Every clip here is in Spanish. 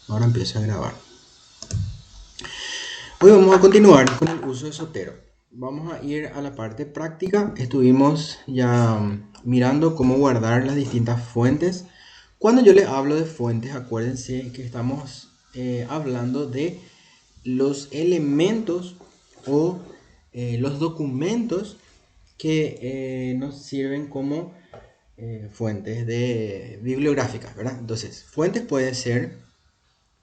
Ahora empiezo a grabar. Hoy vamos a continuar con el uso de Zotero. Vamos a ir a la parte práctica. Estuvimos ya mirando cómo guardar las distintas fuentes. Cuando yo les hablo de fuentes, acuérdense que estamos hablando de los elementos o los documentos que nos sirven como fuentes bibliográficas, ¿verdad? Entonces, fuentes puede ser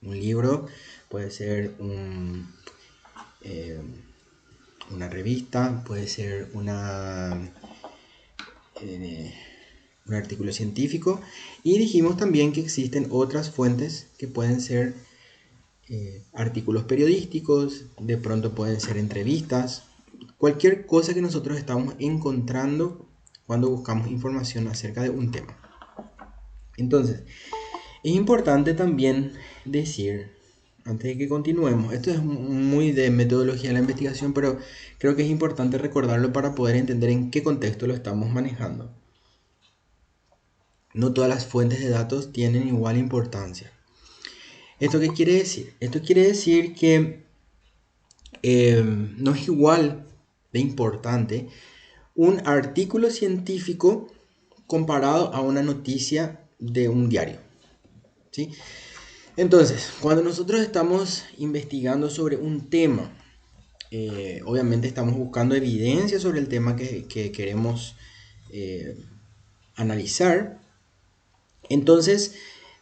un libro, puede ser eh, una revista, puede ser eh, un artículo científico. Y dijimos también que existen otras fuentes que pueden ser artículos periodísticos, de pronto pueden ser entrevistas, cualquier cosa que nosotros estamos encontrando cuando buscamos información acerca de un tema. Entonces, es importante también decir, antes de que continuemos, esto es muy de metodología de la investigación, pero creo que es importante recordarlo para poder entender en qué contexto lo estamos manejando. No todas las fuentes de datos tienen igual importancia. ¿Esto qué quiere decir? Esto quiere decir que no es igual de importante un artículo científico comparado a una noticia de un diario, ¿sí? Entonces, cuando nosotros estamos investigando sobre un tema, obviamente estamos buscando evidencia sobre el tema que queremos eh, analizar. Entonces,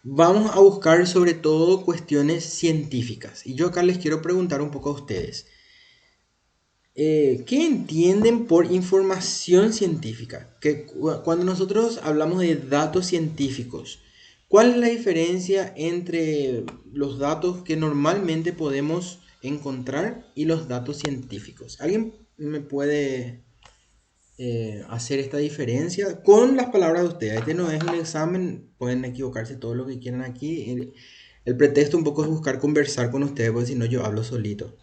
vamos a buscar sobre todo cuestiones científicas. Y yo acá les quiero preguntar un poco a ustedes. ¿Qué entienden por información científica? Cuando nosotros hablamos de datos científicos, ¿cuál es la diferencia entre los datos que normalmente podemos encontrar y los datos científicos? ¿Alguien me puede hacer esta diferencia con las palabras de ustedes? Este no es un examen, pueden equivocarse todo lo que quieran aquí. El pretexto un poco es buscar conversar con ustedes, porque si no yo hablo solito.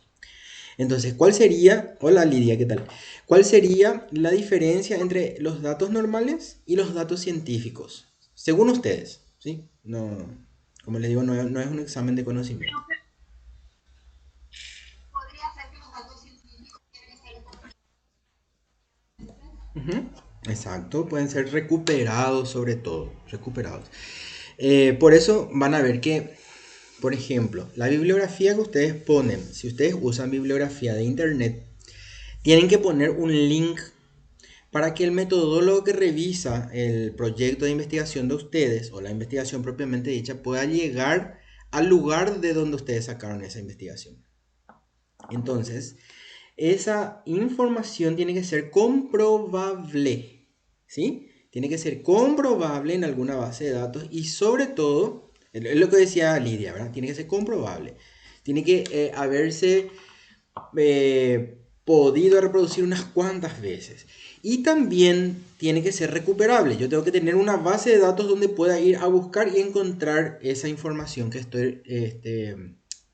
Entonces, ¿cuál sería, hola Lidia, ¿qué tal? ¿Cuál sería la diferencia entre los datos normales y los datos científicos? Según ustedes, ¿sí? No, como les digo, no es un examen de conocimiento. Ujú. Exacto, pueden ser recuperados sobre todo, recuperados. Por eso van a ver que, por ejemplo, la bibliografía que ustedes ponen, si ustedes usan bibliografía de internet, tienen que poner un link para que el metodólogo que revisa el proyecto de investigación de ustedes o la investigación propiamente dicha pueda llegar al lugar de donde ustedes sacaron esa investigación. Entonces, esa información tiene que ser comprobable, ¿sí? Tiene que ser comprobable en alguna base de datos y sobre todo, es lo que decía Lidia, ¿verdad? Tiene que ser comprobable. Tiene que haberse podido reproducir unas cuantas veces. Y también tiene que ser recuperable. Yo tengo que tener una base de datos donde pueda ir a buscar y encontrar esa información que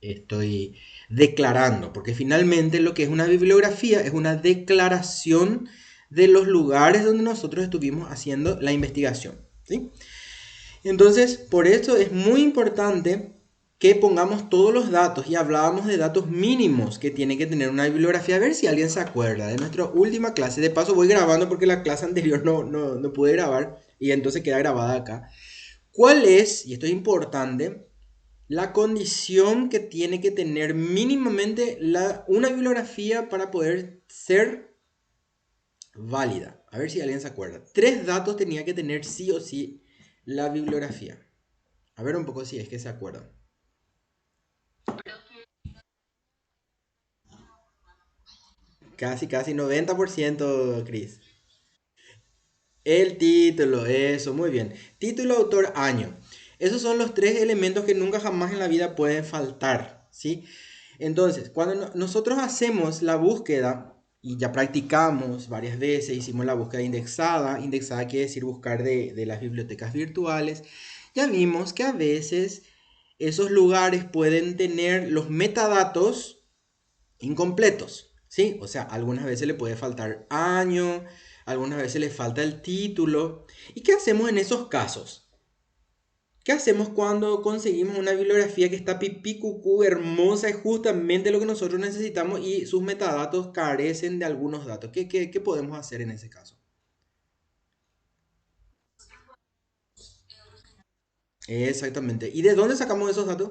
estoy declarando. Porque finalmente lo que es una bibliografía es una declaración de los lugares donde nosotros estuvimos haciendo la investigación, ¿sí? Entonces, por eso es muy importante que pongamos todos los datos y hablábamos de datos mínimos que tiene que tener una bibliografía. A ver si alguien se acuerda de nuestra última clase. De paso voy grabando porque la clase anterior no pude grabar y entonces queda grabada acá. ¿Cuál es, y esto es importante, la condición que tiene que tener mínimamente una bibliografía para poder ser válida? A ver si alguien se acuerda. Tres datos tenía que tener sí o sí la bibliografía. A ver un poco si es que se acuerdan. Casi 90%, Chris. El título, eso, muy bien. Título, autor, año. Esos son los tres elementos que nunca jamás en la vida pueden faltar, ¿sí? Entonces, cuando nosotros hacemos la búsqueda y ya practicamos varias veces, hicimos la búsqueda indexada, indexada quiere decir buscar de las bibliotecas virtuales, ya vimos que a veces esos lugares pueden tener los metadatos incompletos, ¿sí? O sea, algunas veces le puede faltar año, algunas veces le falta el título. ¿Y qué hacemos en esos casos? ¿Qué hacemos cuando conseguimos una bibliografía que está pipí, cucú, hermosa, es justamente lo que nosotros necesitamos y sus metadatos carecen de algunos datos? ¿Qué podemos hacer en ese caso? Exactamente. ¿Y de dónde sacamos esos datos?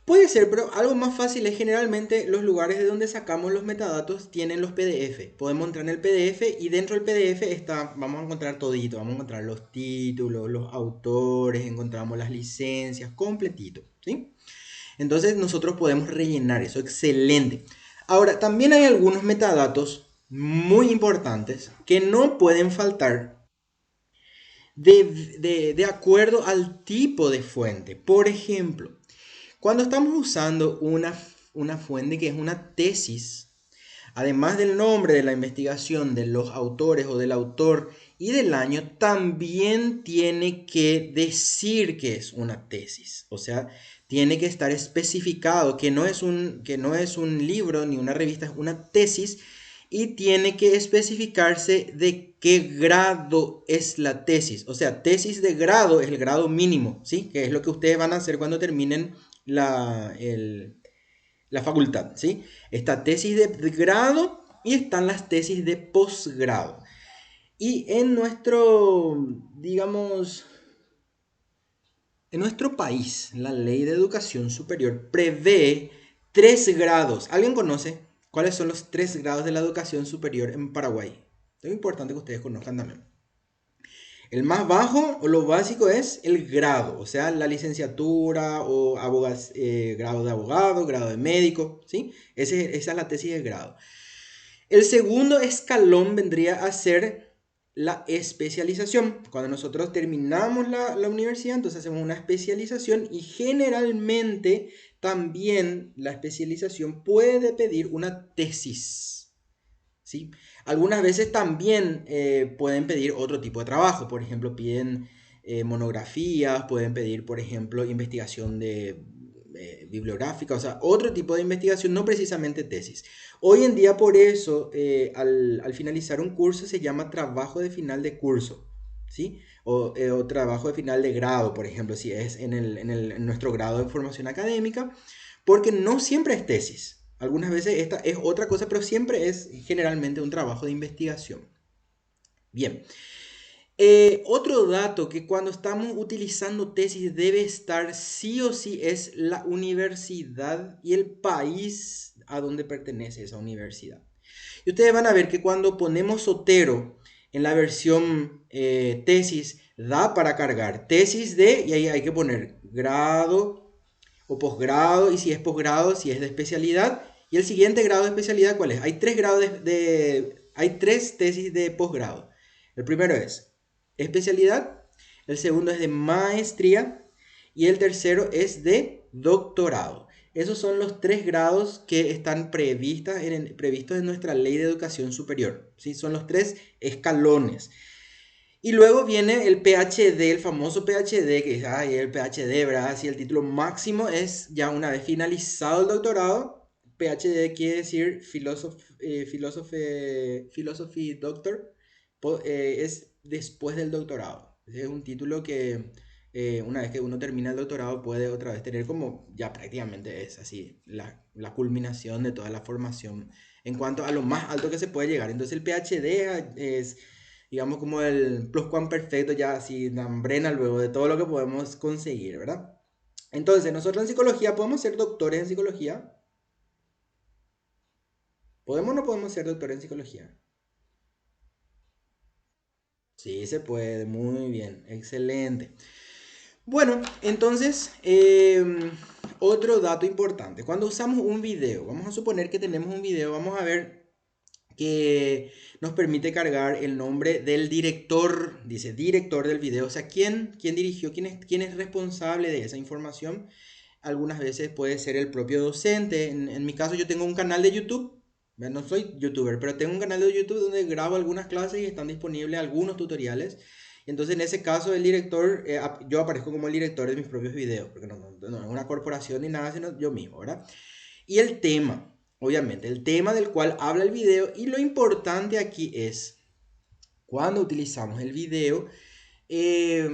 Puede ser, pero algo más fácil es generalmente los lugares de donde sacamos los metadatos tienen los PDF. Podemos entrar en el PDF y dentro del PDF está, vamos a encontrar todito, vamos a encontrar los títulos, los autores, encontramos las licencias, completito, ¿sí? Entonces nosotros podemos rellenar eso, excelente. Ahora, también hay algunos metadatos muy importantes que no pueden faltar de acuerdo al tipo de fuente. Por ejemplo, cuando estamos usando una fuente que es una tesis, además del nombre de la investigación, de los autores o del autor y del año, también tiene que decir que es una tesis. O sea, tiene que estar especificado que no es un libro ni una revista, es una tesis y tiene que especificarse de qué grado es la tesis. O sea, tesis de grado es el grado mínimo, ¿sí? Que es lo que ustedes van a hacer cuando terminen la facultad, ¿sí? Está tesis de grado y están las tesis de posgrado. Y en nuestro, digamos, en nuestro país, la ley de educación superior prevé 3 grados. ¿Alguien conoce cuáles son los 3 grados de la educación superior en Paraguay? Es importante que ustedes conozcan también. El más bajo o lo básico es el grado, o sea, la licenciatura o grado de abogado, grado de médico, ¿sí? Esa es la tesis de grado. El segundo escalón vendría a ser la especialización. Cuando nosotros terminamos la universidad, entonces hacemos una especialización y generalmente también la especialización puede pedir una tesis. ¿Sí? Algunas veces también pueden pedir otro tipo de trabajo, por ejemplo, piden monografías, pueden pedir, por ejemplo, investigación bibliográfica, o sea, otro tipo de investigación, no precisamente tesis. Hoy en día, por eso, al finalizar un curso se llama trabajo de final de curso, ¿sí? O trabajo de final de grado, por ejemplo, si es en nuestro grado de formación académica, porque no siempre es tesis. Algunas veces esta es otra cosa, pero siempre es generalmente un trabajo de investigación. Bien. Otro dato que cuando estamos utilizando tesis debe estar sí o sí es la universidad y el país a donde pertenece esa universidad. Y ustedes van a ver que cuando ponemos Sotero en la versión tesis, da para cargar tesis de, y ahí hay que poner grado o posgrado, y si es posgrado, si es de especialidad. Y el siguiente grado de especialidad, ¿cuál es? Hay 3 grados hay 3 tesis de posgrado. El primero es especialidad, el segundo es de maestría y el tercero es de doctorado. Esos son los 3 grados que están previstos en nuestra ley de educación superior. ¿Sí? Son los 3 escalones. Y luego viene el PhD, el famoso PhD, que es el PhD, ¿verdad? Si el título máximo es ya una vez finalizado el doctorado. PhD quiere decir Philosophy Doctor, es después del doctorado. Es un título que una vez que uno termina el doctorado puede otra vez tener como ya prácticamente es así, la culminación de toda la formación en cuanto a lo más alto que se puede llegar. Entonces el PhD es digamos como el pluscuamperfecto ya así, nambrena luego de todo lo que podemos conseguir, ¿verdad? Entonces, nosotros en psicología podemos ser doctores en psicología. ¿Podemos o no podemos ser doctores en psicología? Sí, se puede, muy bien, excelente. Bueno, entonces, otro dato importante. Cuando usamos un video, vamos a suponer que tenemos un video, vamos a ver que nos permite cargar el nombre del director, dice director del video, o sea, quién dirigió, quién es responsable de esa información. Algunas veces puede ser el propio docente. En mi caso yo tengo un canal de YouTube, no soy youtuber, pero tengo un canal de YouTube donde grabo algunas clases y están disponibles algunos tutoriales. Entonces en ese caso el director, yo aparezco como el director de mis propios videos, porque no es una corporación ni nada, sino yo mismo, ¿verdad? Y el tema. obviamente, el tema del cual habla el video, y lo importante aquí es, cuando utilizamos el video, eh,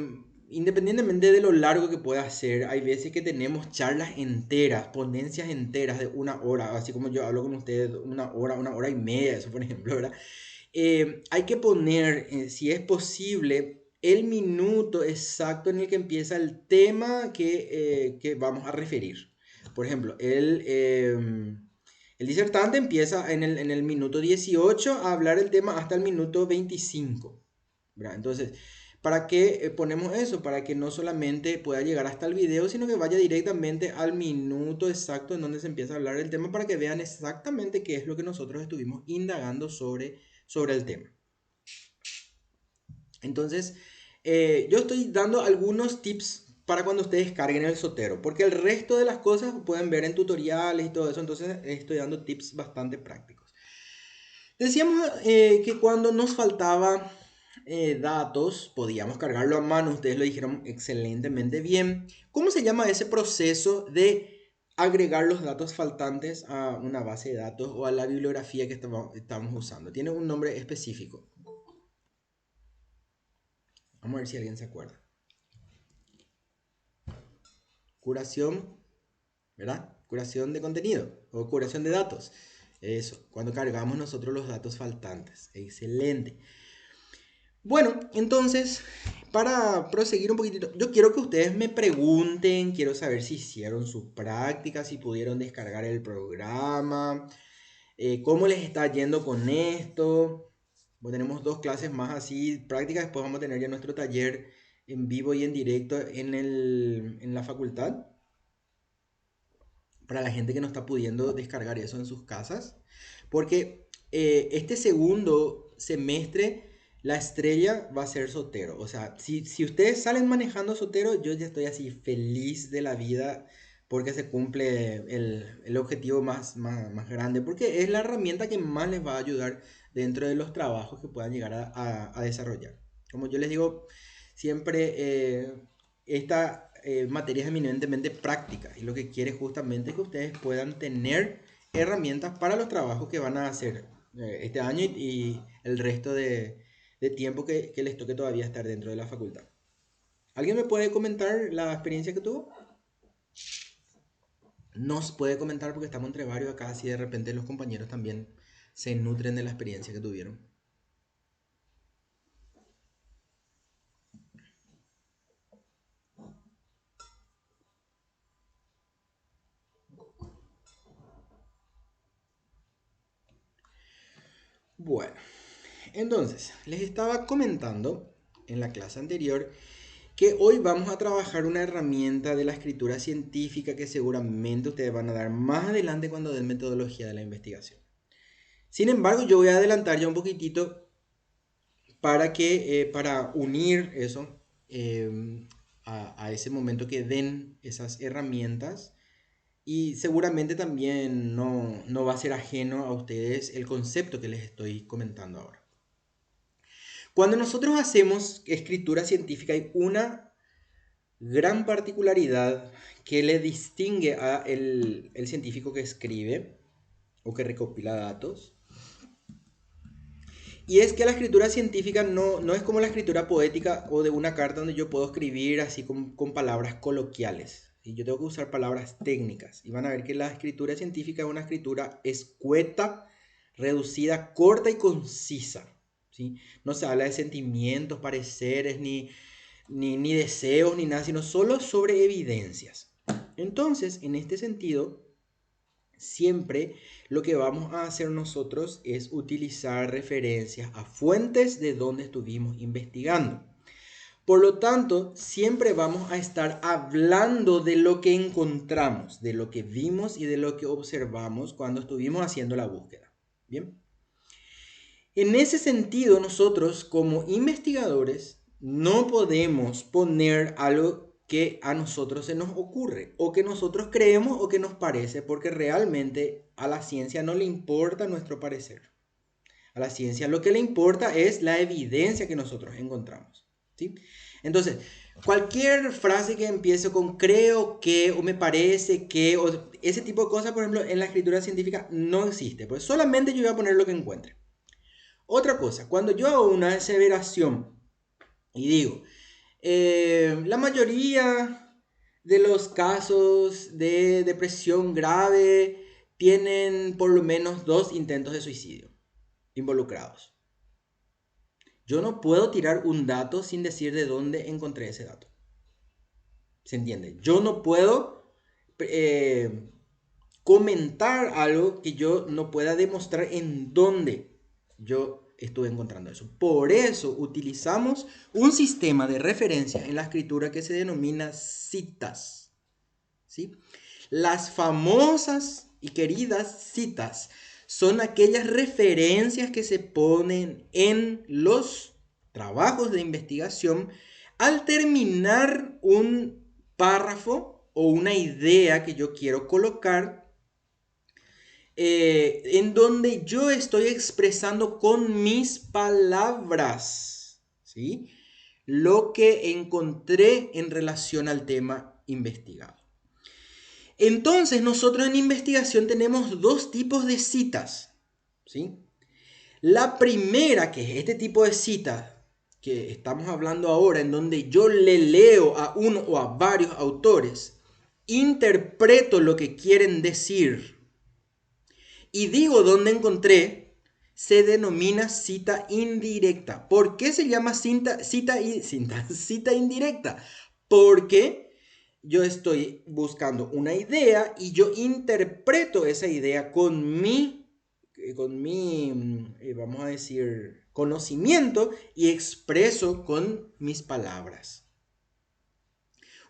independientemente de lo largo que pueda ser, hay veces que tenemos charlas enteras, ponencias enteras de una hora, así como yo hablo con ustedes una hora y media, eso por ejemplo, ¿verdad? Hay que poner, si es posible, el minuto exacto en el que empieza el tema que vamos a referir. Por ejemplo, el disertante empieza en el minuto 18 a hablar el tema hasta el minuto 25. ¿Verdad? Entonces, ¿para qué ponemos eso? Para que no solamente pueda llegar hasta el video, sino que vaya directamente al minuto exacto en donde se empieza a hablar el tema para que vean exactamente qué es lo que nosotros estuvimos indagando sobre el tema. Entonces, yo estoy dando algunos tips para cuando ustedes carguen el Zotero, porque el resto de las cosas pueden ver en tutoriales y todo eso, entonces estoy dando tips bastante prácticos. Decíamos que cuando nos faltaba datos, podíamos cargarlo a mano, ustedes lo dijeron excelentemente bien. ¿Cómo se llama ese proceso de agregar los datos faltantes a una base de datos o a la bibliografía que estamos usando? Tiene un nombre específico. Vamos a ver si alguien se acuerda. Curación, ¿verdad? Curación de contenido o curación de datos. Eso, cuando cargamos nosotros los datos faltantes. Excelente. Bueno, entonces, para proseguir un poquitito, yo quiero que ustedes me pregunten, quiero saber si hicieron su práctica, si pudieron descargar el programa, cómo les está yendo con esto. Bueno, tenemos dos clases más así, prácticas, después vamos a tener ya nuestro taller en vivo y en directo en la facultad, para la gente que no está pudiendo descargar eso en sus casas, porque este segundo semestre la estrella va a ser Zotero. O sea, si ustedes salen manejando Zotero, yo ya estoy así feliz de la vida porque se cumple el objetivo más grande, porque es la herramienta que más les va a ayudar dentro de los trabajos que puedan llegar a desarrollar. Como yo les digo, siempre esta materia es eminentemente práctica y lo que quiere justamente es que ustedes puedan tener herramientas para los trabajos que van a hacer este año y el resto de tiempo que les toque todavía estar dentro de la facultad. ¿Alguien me puede comentar la experiencia que tuvo? Nos puede comentar porque estamos entre varios acá, si de repente los compañeros también se nutren de la experiencia que tuvieron. Bueno, entonces, les estaba comentando en la clase anterior que hoy vamos a trabajar una herramienta de la escritura científica que seguramente ustedes van a dar más adelante cuando den metodología de la investigación. Sin embargo, yo voy a adelantar ya un poquitito para unir eso a ese momento que den esas herramientas y seguramente también no va a ser ajeno a ustedes el concepto que les estoy comentando ahora. Cuando nosotros hacemos escritura científica hay una gran particularidad que le distingue a el científico que escribe o que recopila datos. Y es que la escritura científica no es como la escritura poética o de una carta donde yo puedo escribir así con palabras coloquiales. Y yo tengo que usar palabras técnicas. Y van a ver que la escritura científica es una escritura escueta, reducida, corta y concisa. ¿Sí? No se habla de sentimientos, pareceres, ni deseos, ni nada, sino solo sobre evidencias. Entonces, en este sentido, siempre lo que vamos a hacer nosotros es utilizar referencias a fuentes de donde estuvimos investigando. Por lo tanto, siempre vamos a estar hablando de lo que encontramos, de lo que vimos y de lo que observamos cuando estuvimos haciendo la búsqueda. Bien. En ese sentido, nosotros como investigadores no podemos poner algo que a nosotros se nos ocurre o que nosotros creemos o que nos parece, porque realmente a la ciencia no le importa nuestro parecer. A la ciencia lo que le importa es la evidencia que nosotros encontramos. ¿sí? Entonces, cualquier frase que empiece con creo que o me parece que o ese tipo de cosas, por ejemplo, en la escritura científica no existe, pues solamente yo voy a poner lo que encuentre. Otra cosa, cuando yo hago una aseveración y digo, la mayoría de los casos de depresión grave tienen por lo menos 2 intentos de suicidio involucrados. Yo no puedo tirar un dato sin decir de dónde encontré ese dato. ¿Se entiende? Yo no puedo comentar algo que yo no pueda demostrar en dónde yo estuve encontrando eso. Por eso utilizamos un sistema de referencia en la escritura que se denomina citas, ¿sí? Las famosas y queridas citas son aquellas referencias que se ponen en los trabajos de investigación al terminar un párrafo o una idea que yo quiero colocar, en donde yo estoy expresando con mis palabras, ¿sí?, lo que encontré en relación al tema investigado. Entonces, nosotros en investigación tenemos 2 tipos de citas, ¿sí? La primera, que es este tipo de citas que estamos hablando ahora, en donde yo le leo a uno o a varios autores, interpreto lo que quieren decir y digo dónde encontré, se denomina cita indirecta. ¿Por qué se llama cita indirecta? Porque yo estoy buscando una idea y yo interpreto esa idea con mi, vamos a decir, conocimiento y expreso con mis palabras.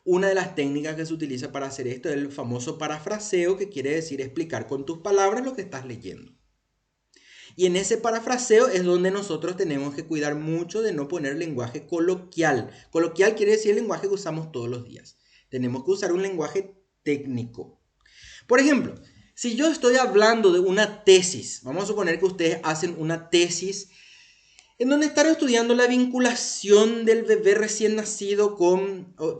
Una de las técnicas que se utiliza para hacer esto es el famoso parafraseo, que quiere decir explicar con tus palabras lo que estás leyendo. Y en ese parafraseo es donde nosotros tenemos que cuidar mucho de no poner lenguaje coloquial. Coloquial quiere decir el lenguaje que usamos todos los días. Tenemos que usar un lenguaje técnico. Por ejemplo, si yo estoy hablando de una tesis, vamos a suponer que ustedes hacen una tesis en donde están estudiando la vinculación del bebé recién nacido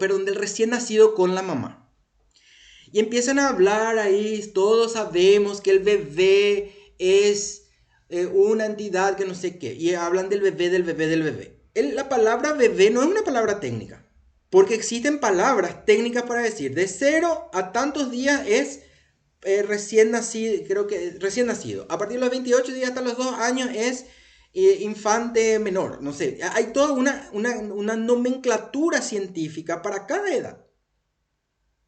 del recién nacido con la mamá. Y empiezan a hablar ahí, todos sabemos que el bebé es una entidad que no sé qué, y hablan del bebé, del bebé, del bebé. La palabra bebé no es una palabra técnica, porque existen palabras técnicas para decir de 0 a tantos días es recién nacido, creo que recién nacido. A partir de los 28 días hasta los 2 años es infante menor, no sé. Hay toda una nomenclatura científica para cada edad,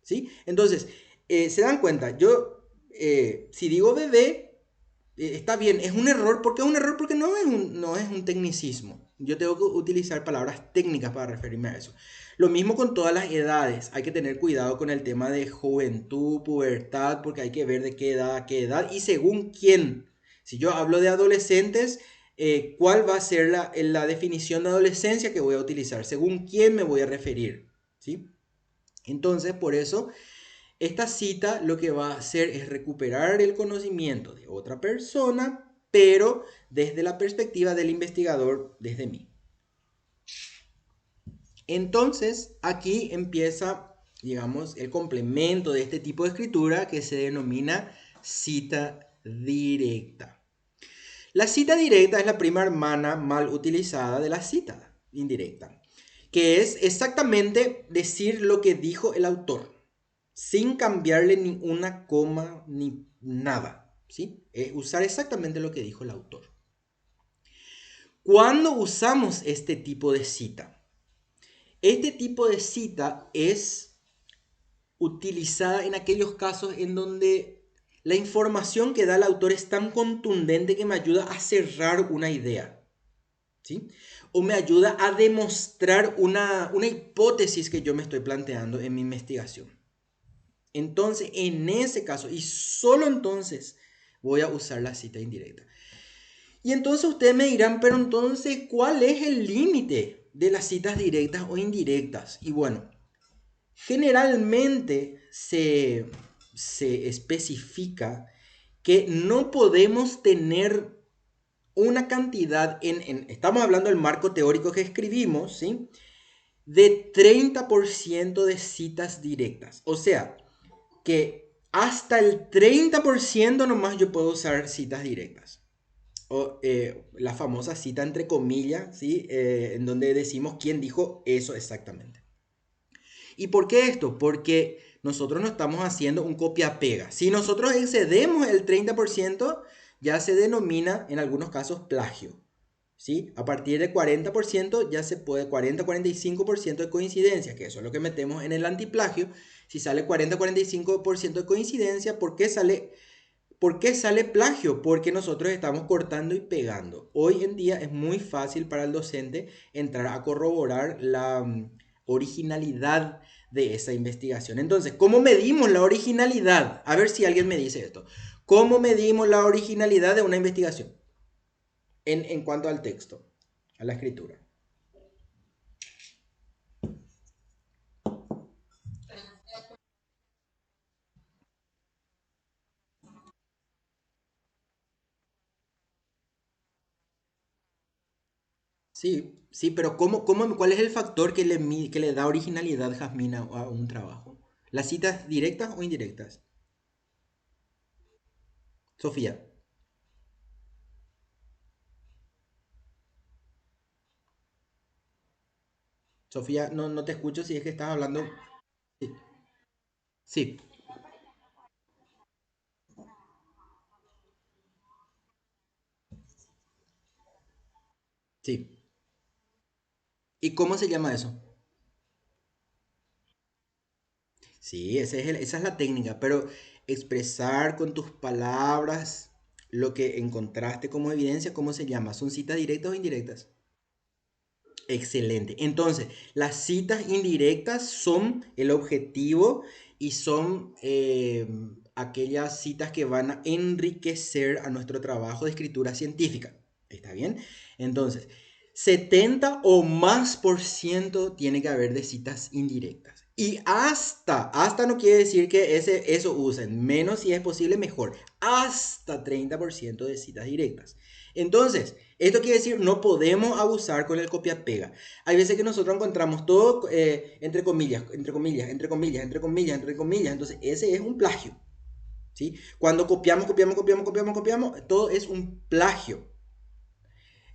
¿sí? Entonces, se dan cuenta, yo, si digo bebé, está bien, es un error. ¿Por qué es un error? Porque no es un tecnicismo. Yo tengo que utilizar palabras técnicas para referirme a eso. Lo mismo con todas las edades. Hay que tener cuidado con el tema de juventud, pubertad, porque hay que ver de qué edad a qué edad y según quién. Si yo hablo de adolescentes, ¿cuál va a ser la definición de adolescencia que voy a utilizar? Según quién me voy a referir, ¿sí? Entonces, por eso, esta cita lo que va a hacer es recuperar el conocimiento de otra persona, pero desde la perspectiva del investigador, desde mí. Entonces, aquí empieza, digamos, el complemento de este tipo de escritura que se denomina cita directa. La cita directa es la prima hermana mal utilizada de la cita indirecta, que es exactamente decir lo que dijo el autor, sin cambiarle ni una coma ni nada, ¿sí? Usar exactamente lo que dijo el autor. ¿Cuándo usamos este tipo de cita? Este tipo de cita es utilizada en aquellos casos en donde la información que da el autor es tan contundente que me ayuda a cerrar una idea, ¿sí? O me ayuda a demostrar una hipótesis que yo me estoy planteando en mi investigación. Entonces, en ese caso, y solo entonces, voy a usar la cita indirecta. Y entonces ustedes me dirán, pero entonces, ¿cuál es el límite de las citas directas o indirectas? Y bueno, generalmente se especifica que no podemos tener una cantidad, estamos hablando del marco teórico que escribimos, ¿sí? de 30% de citas directas. O sea, que hasta el 30% nomás yo puedo usar citas directas. O la famosa cita entre comillas, ¿sí? En donde decimos quién dijo eso exactamente. ¿Y por qué esto? Porque nosotros no estamos haciendo un copia-pega. Si nosotros excedemos el 30%, ya se denomina en algunos casos plagio. ¿Sí? A partir de 40% ya se puede, 40-45% de coincidencia, que eso es lo que metemos en el antiplagio. Si sale 40-45% de coincidencia, ¿por qué sale plagio? Porque nosotros estamos cortando y pegando. Hoy en día es muy fácil para el docente entrar a corroborar la originalidad de esa investigación. Entonces, ¿cómo medimos la originalidad? A ver si alguien me dice esto. ¿Cómo medimos la originalidad de una investigación en cuanto al texto, a la escritura? Sí, sí, pero ¿cuál es el factor que le da originalidad, Jasmine, a un trabajo? ¿Las citas directas o indirectas? Sofía. Sofía, no te escucho si es que estás hablando. Sí, sí, sí. ¿Y cómo se llama eso? Sí, esa es la técnica, pero expresar con tus palabras lo que encontraste como evidencia, ¿cómo se llama? ¿Son citas directas o indirectas? Excelente. Entonces, las citas indirectas son el objetivo y son aquellas citas que van a enriquecer a nuestro trabajo de escritura científica. ¿Está bien? Entonces, 70 o más por ciento tiene que haber de citas indirectas. Y hasta no quiere decir que eso usen, menos si es posible, mejor. Hasta 30% de citas directas. Entonces, esto quiere decir no podemos abusar con el copia-pega. Hay veces que nosotros encontramos todo entre comillas, entre comillas, entre comillas, entre comillas, entre comillas. Entonces, ese es un plagio. ¿Sí? Cuando copiamos, todo es un plagio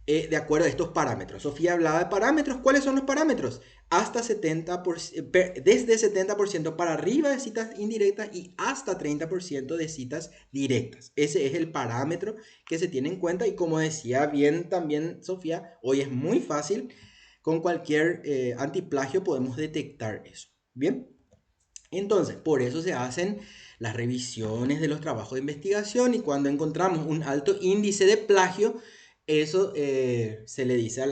de acuerdo a estos parámetros. Sofía hablaba de parámetros. ¿Cuáles son los parámetros? Hasta 70%, desde 70% para arriba de citas indirectas y hasta 30% de citas directas. Ese es el parámetro que se tiene en cuenta y como decía bien también Sofía, hoy es muy fácil, con cualquier antiplagio podemos detectar eso. Bien, entonces por eso se hacen las revisiones de los trabajos de investigación y cuando encontramos un alto índice de plagio, eso se le dice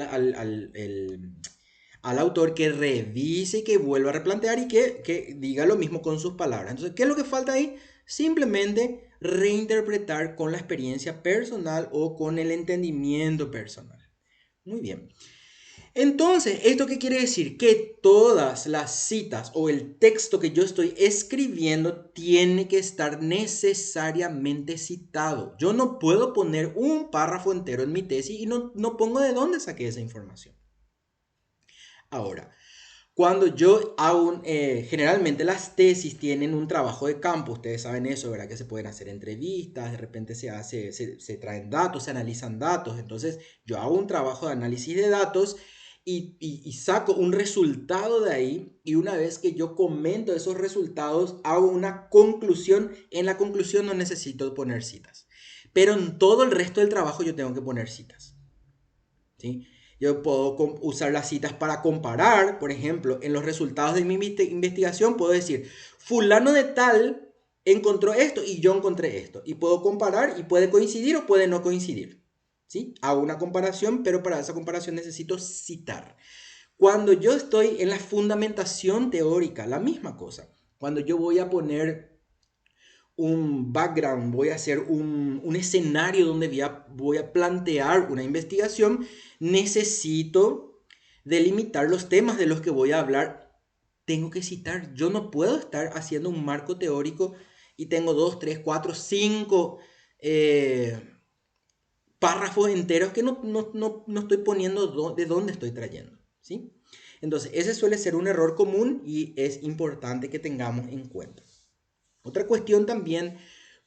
al autor que revise y que vuelva a replantear y que diga lo mismo con sus palabras. Entonces, ¿qué es lo que falta ahí? Simplemente reinterpretar con la experiencia personal o con el entendimiento personal. Muy bien. Entonces, ¿esto qué quiere decir? Que todas las citas o el texto que yo estoy escribiendo tiene que estar necesariamente citado. Yo no puedo poner un párrafo entero en mi tesis y no pongo de dónde saqué esa información. Ahora, cuando yo hago, generalmente las tesis tienen un trabajo de campo, ustedes saben eso, ¿verdad? Que se pueden hacer entrevistas, de repente se traen datos, se analizan datos, entonces yo hago un trabajo de análisis de datos y saco un resultado de ahí y una vez que yo comento esos resultados, hago una conclusión, en la conclusión no necesito poner citas, pero en todo el resto del trabajo yo tengo que poner citas. ¿Sí? Yo puedo usar las citas para comparar, por ejemplo, en los resultados de mi investigación puedo decir, fulano de tal encontró esto y yo encontré esto. Y puedo comparar y puede coincidir o puede no coincidir. ¿Sí? Hago una comparación, pero para esa comparación necesito citar. Cuando yo estoy en la fundamentación teórica, la misma cosa. Cuando yo voy a poner un background, voy a hacer un escenario donde voy a plantear una investigación, necesito delimitar los temas de los que voy a hablar. Tengo que citar, yo no puedo estar haciendo un marco teórico y tengo dos, tres, cuatro, cinco eh, párrafos enteros que no estoy poniendo de dónde estoy trayendo. ¿Sí? Entonces, ese suele ser un error común y es importante que tengamos en cuenta. Otra cuestión también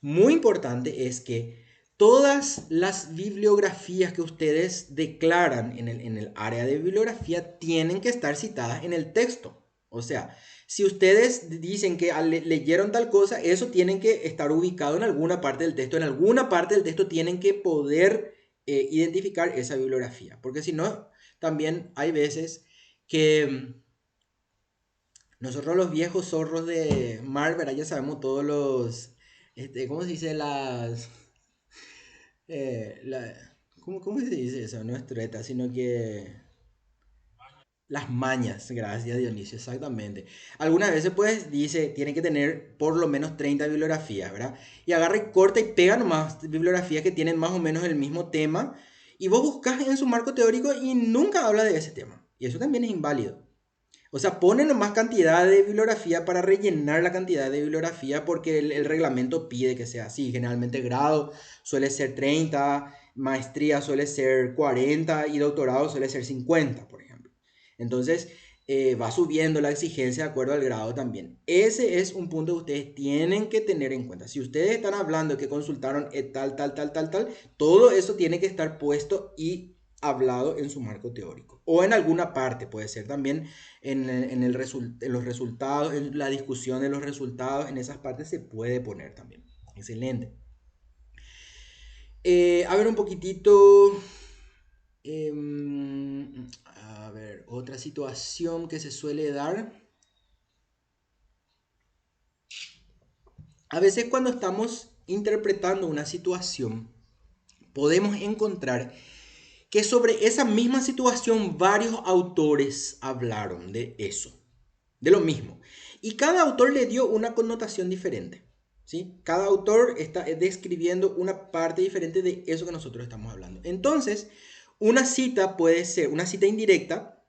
muy importante es que todas las bibliografías que ustedes declaran en el área de bibliografía tienen que estar citadas en el texto. O sea, si ustedes dicen que leyeron tal cosa, eso tienen que estar ubicado en alguna parte del texto. En alguna parte del texto tienen que poder identificar esa bibliografía. Porque si no, también hay veces que nosotros los viejos zorros de Marvel, ya sabemos todos los, ¿cómo se dice? Eh, la, ¿cómo se dice eso? No es treta, sino que las mañas, gracias Dionisio, exactamente. Algunas veces pues dice, tiene que tener por lo menos 30 bibliografías, ¿verdad? Y agarra y corta y pega nomás bibliografías que tienen más o menos el mismo tema y vos buscas en su marco teórico y nunca habla de ese tema. Y eso también es inválido. O sea, ponen nomás cantidad de bibliografía para rellenar la cantidad de bibliografía porque el reglamento pide que sea así. Generalmente grado suele ser 30, maestría suele ser 40 y doctorado suele ser 50, por ejemplo. Entonces, va subiendo la exigencia de acuerdo al grado también. Ese es un punto que ustedes tienen que tener en cuenta. Si ustedes están hablando que consultaron tal, todo eso tiene que estar puesto y hablado en su marco teórico. O en alguna parte, puede ser también en los resultados, en la discusión de los resultados, en esas partes se puede poner también. Excelente. A ver un poquitito. A ver, otra situación que se suele dar. A veces cuando estamos interpretando una situación, podemos encontrar que sobre esa misma situación varios autores hablaron de eso, de lo mismo. Y cada autor le dio una connotación diferente. ¿Sí? Cada autor está describiendo una parte diferente de eso que nosotros estamos hablando. Entonces, una cita puede ser, una cita indirecta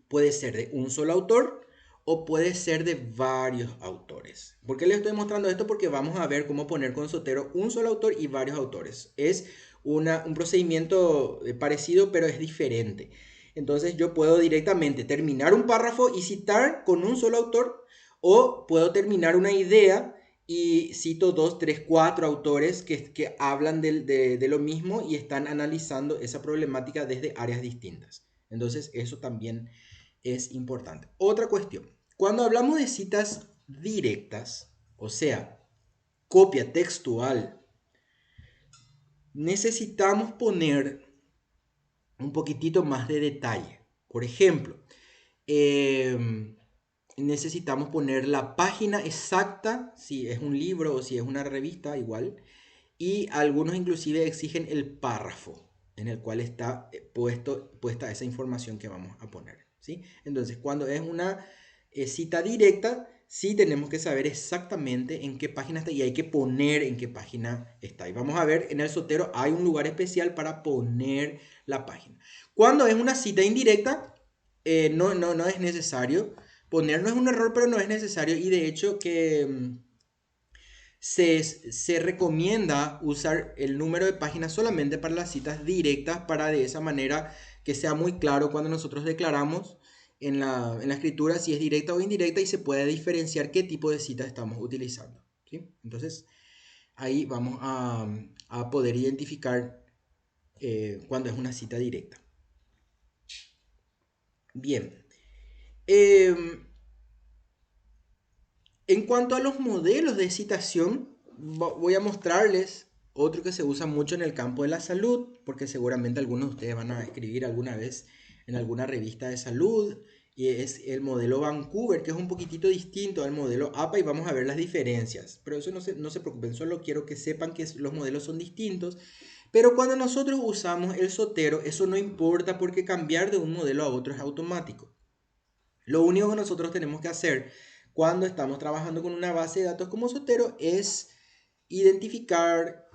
puede ser de un solo autor o puede ser de varios autores. ¿Por qué les estoy mostrando esto? Porque vamos a ver cómo poner con Sotero un solo autor y varios autores. Es un procedimiento parecido, pero es diferente. Entonces yo puedo directamente terminar un párrafo y citar con un solo autor o puedo terminar una idea y cito dos, tres, cuatro autores que hablan de lo mismo y están analizando esa problemática desde áreas distintas. Entonces eso también es importante. Otra cuestión, cuando hablamos de citas directas, o sea, copia textual, necesitamos poner un poquitito más de detalle. Por ejemplo, necesitamos poner la página exacta, si es un libro o si es una revista, igual, y algunos inclusive exigen el párrafo en el cual está puesta esa información que vamos a poner, ¿sí? Entonces, cuando es una cita directa, sí tenemos que saber exactamente en qué página está y hay que poner en qué página está. Y vamos a ver, en el Sotero hay un lugar especial para poner la página. Cuando es una cita indirecta, no es necesario poner, no es un error, pero no es necesario y de hecho que se recomienda usar el número de páginas solamente para las citas directas para de esa manera que sea muy claro cuando nosotros declaramos en la escritura si es directa o indirecta y se puede diferenciar qué tipo de cita estamos utilizando. ¿Sí? Entonces ahí vamos a poder identificar cuando es una cita directa. Bien. En cuanto a los modelos de citación, voy a mostrarles otro que se usa mucho en el campo de la salud, porque seguramente algunos de ustedes van a escribir alguna vez en alguna revista de salud, y es el modelo Vancouver, que es un poquitito distinto al modelo APA, y vamos a ver las diferencias. Pero eso no se preocupen, solo quiero que sepan que los modelos son distintos. Pero cuando nosotros usamos el Sotero, eso no importa porque cambiar de un modelo a otro es automático. Lo único que nosotros tenemos que hacer cuando estamos trabajando con una base de datos como Sotero es identificar,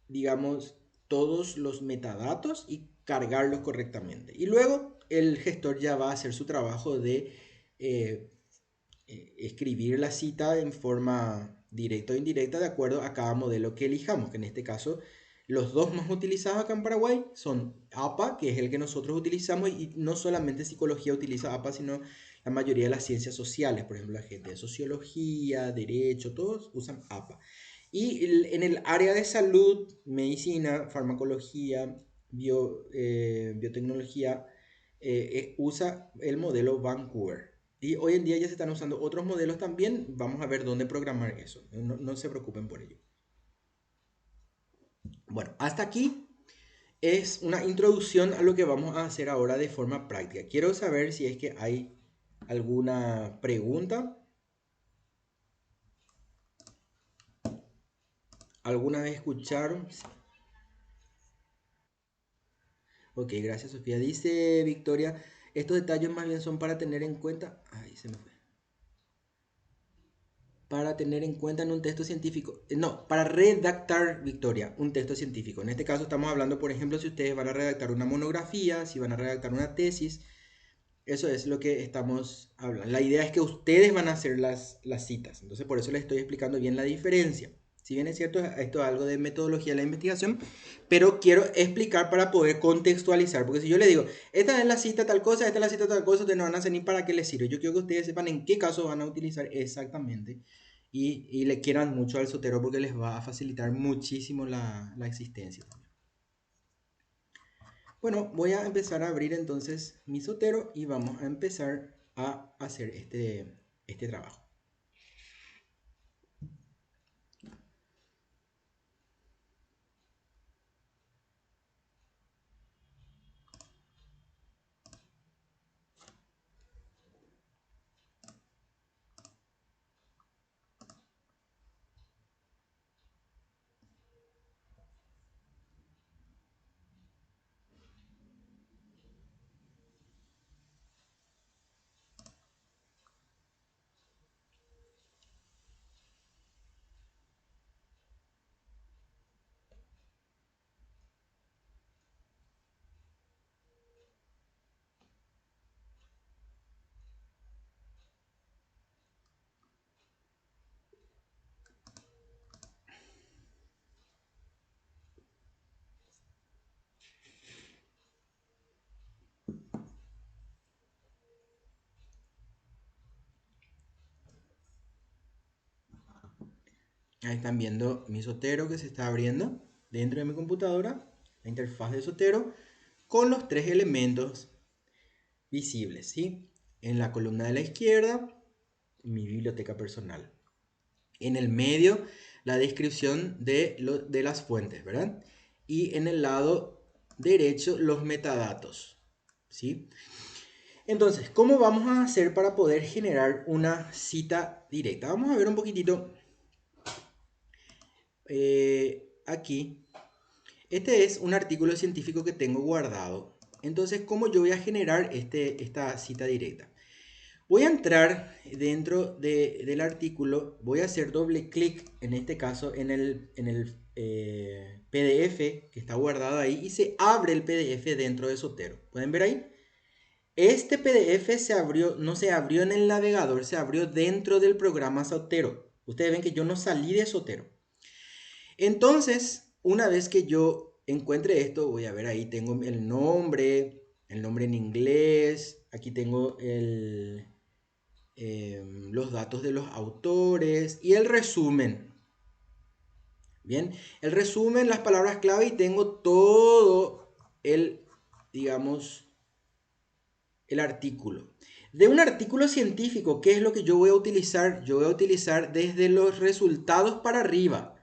digamos, todos los metadatos y cargarlos correctamente. Y luego el gestor ya va a hacer su trabajo de eh, escribir la cita en forma directa o indirecta de acuerdo a cada modelo que elijamos, que en este caso Los dos más utilizados acá en Paraguay son APA, que es el que nosotros utilizamos, y no solamente psicología utiliza APA, sino la mayoría de las ciencias sociales, por ejemplo, la gente de sociología, derecho, todos usan APA. Y en el área de salud, medicina, farmacología, biotecnología, usa el modelo Vancouver. Y hoy en día ya se están usando otros modelos también. Vamos a ver dónde programar eso. No se preocupen por ello. Bueno, hasta aquí es una introducción a lo que vamos a hacer ahora de forma práctica. Quiero saber si es que hay alguna pregunta. ¿Alguna vez escucharon? Ok, gracias Sofía. Dice Victoria, estos detalles más bien son para tener en cuenta. Ay, se me fue. Para tener en cuenta en un texto científico. No, para redactar, Victoria, un texto científico. En este caso estamos hablando, por ejemplo, si ustedes van a redactar una monografía, si van a redactar una tesis. Eso es lo que estamos hablando. La idea es que ustedes van a hacer las citas. Entonces, por eso les estoy explicando bien la diferencia. Si bien es cierto, esto es algo de metodología de la investigación, pero quiero explicar para poder contextualizar. Porque si yo le digo, esta es la cita tal cosa, esta es la cita tal cosa, ustedes no van a hacer ni para qué les sirve. Yo quiero que ustedes sepan en qué caso van a utilizar exactamente y le quieran mucho al Zotero porque les va a facilitar muchísimo la existencia. Bueno, voy a empezar a abrir entonces mi Zotero y vamos a empezar a hacer este trabajo. Ahí están viendo mi Zotero que se está abriendo dentro de mi computadora, la interfaz de Zotero, con los tres elementos visibles, ¿sí? En la columna de la izquierda, mi biblioteca personal. En el medio, la descripción de las fuentes, ¿verdad? Y en el lado derecho, los metadatos, ¿sí? Entonces, ¿cómo vamos a hacer para poder generar una cita directa? Vamos a ver un poquitito aquí. Este es un artículo científico que tengo guardado. Entonces, ¿cómo yo voy a generar esta cita directa? Voy a entrar dentro del artículo, voy a hacer doble clic, en este caso, en el PDF que está guardado ahí y se abre el PDF dentro de Zotero. ¿Pueden ver ahí? Este PDF se abrió, no se abrió en el navegador, se abrió dentro del programa Zotero. Ustedes ven que yo no salí de Zotero. Entonces, una vez que yo encuentre esto, voy a ver ahí, tengo el nombre en inglés, aquí tengo los datos de los autores y el resumen. Bien, el resumen, las palabras clave y tengo todo digamos, el artículo. De un artículo científico, ¿qué es lo que yo voy a utilizar? Yo voy a utilizar desde los resultados para arriba.